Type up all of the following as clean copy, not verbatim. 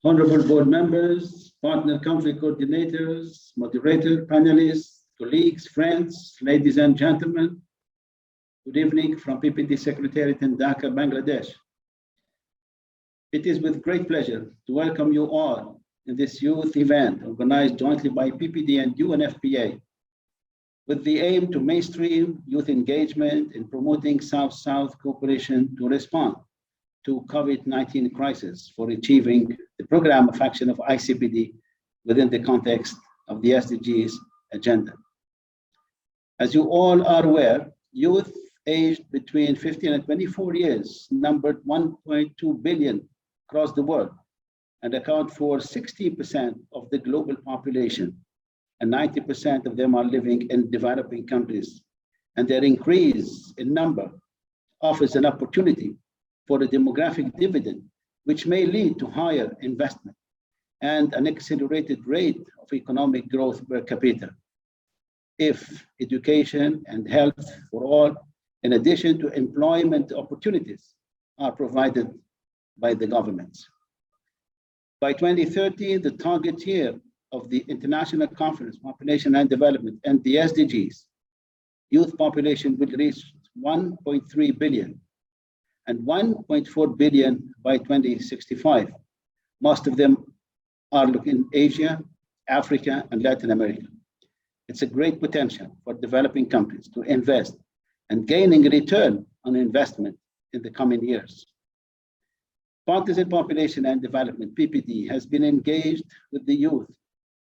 Honorable board members, partner country coordinators, moderator, panelists, colleagues, friends, ladies and gentlemen, good evening from PPD Secretariat in Dhaka, Bangladesh. It is with great pleasure to welcome you all in this youth event organized jointly by PPD and UNFPA with the aim to mainstream youth engagement in promoting South-South cooperation to respond to COVID-19 crisis for achieving the program of action of ICPD within the context of the SDGs agenda. As you all are aware, youth aged between 15 and 24 years numbered 1.2 billion across the world and account for 60% of the global population, and 90% of them are living in developing countries. And their increase in number offers an opportunity for a demographic dividend, which may lead to higher investment and an accelerated rate of economic growth per capita if education and health for all, in addition to employment opportunities, are provided by the governments. By 2030, the target year of the International Conference, Population and Development, and the SDGs, youth population will reach 1.3 billion and 1.4 billion by 2065. Most of them are in Asia, Africa, and Latin America. It's a great potential for developing countries to invest and gaining a return on investment in the coming years. Partners in Population and Development, PPD, has been engaged with the youth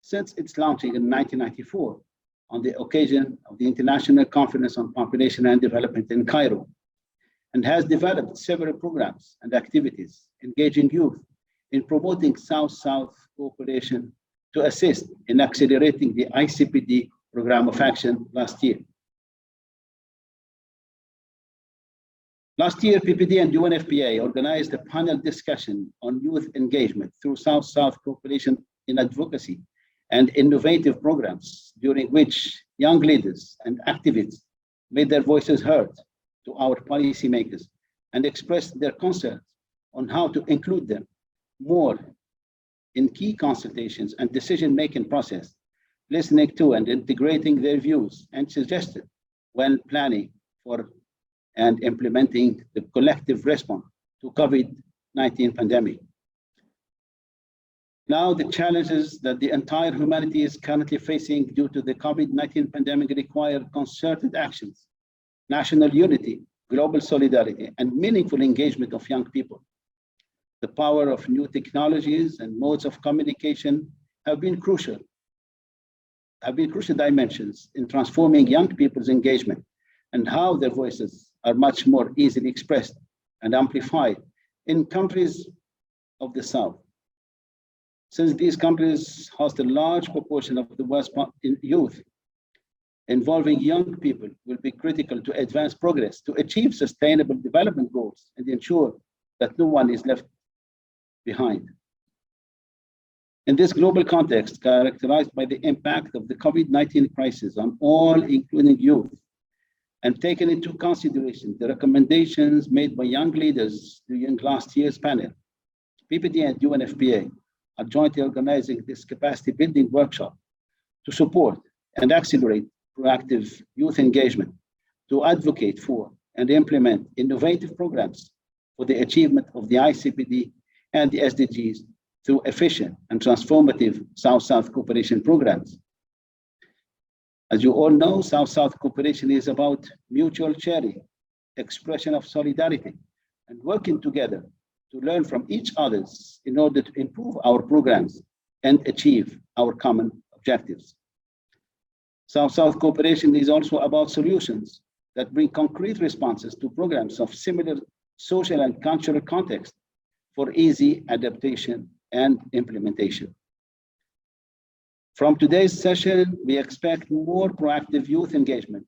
since its launching in 1994 on the occasion of the International Conference on Population and Development in Cairo, and has developed several programs and activities engaging youth in promoting South-South cooperation to assist in accelerating the ICPD program of action last year. Last year, PPD and UNFPA organized a panel discussion on youth engagement through South-South cooperation in advocacy and innovative programs, during which young leaders and activists made their voices heard to our policymakers and expressed their concerns on how to include them more in key consultations and decision-making process, listening to and integrating their views and suggestions when planning for and implementing the collective response to COVID-19 pandemic. Now, the challenges that the entire humanity is currently facing due to the COVID-19 pandemic require concerted actions, national unity, global solidarity, and meaningful engagement of young people. The power of new technologies and modes of communication have been crucial dimensions in transforming young people's engagement and how their voices are much more easily expressed and amplified in countries of the South. Since these countries host a large proportion of the world's youth, involving young people will be critical to advance progress, to achieve sustainable development goals, and ensure that no one is left behind. In this global context, characterized by the impact of the COVID-19 crisis on all, including youth, and taking into consideration the recommendations made by young leaders during last year's panel, PPD and UNFPA are jointly organizing this capacity building workshop to support and accelerate proactive youth engagement, to advocate for and implement innovative programs for the achievement of the ICPD and the SDGs through efficient and transformative South-South cooperation programs. As you all know, South-South cooperation is about mutual sharing, expression of solidarity, and working together to learn from each other in order to improve our programs and achieve our common objectives. South-South cooperation is also about solutions that bring concrete responses to programs of similar social and cultural context for easy adaptation and implementation. From today's session, we expect more proactive youth engagement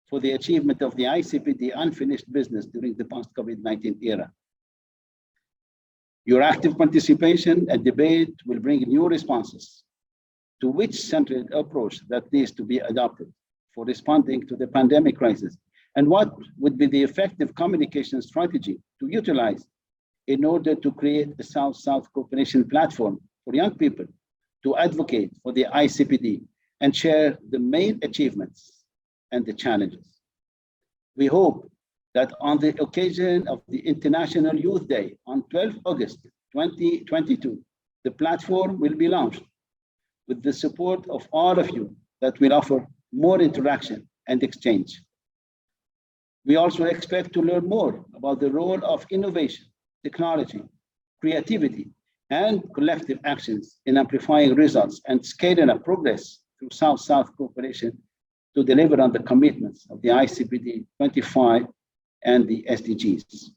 for the achievement of the ICPD unfinished business during the post-COVID-19 era. Your active participation and debate will bring new responses to which centered approach that needs to be adopted for responding to the pandemic crisis, and what would be the effective communication strategy to utilize in order to create a South-South cooperation platform for young people to advocate for the ICPD and share the main achievements and the challenges. We hope that on the occasion of the International Youth Day on 12 August 2022, the platform will be launched with the support of all of you that will offer more interaction and exchange. We also expect to learn more about the role of innovation, technology, creativity, and collective actions in amplifying results and scaling up progress through South-South cooperation to deliver on the commitments of the ICPD 25 and the SDGs.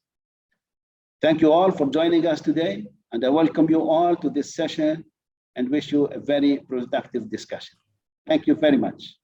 Thank you all for joining us today, and I welcome you all to this session and wish you a very productive discussion. Thank you very much.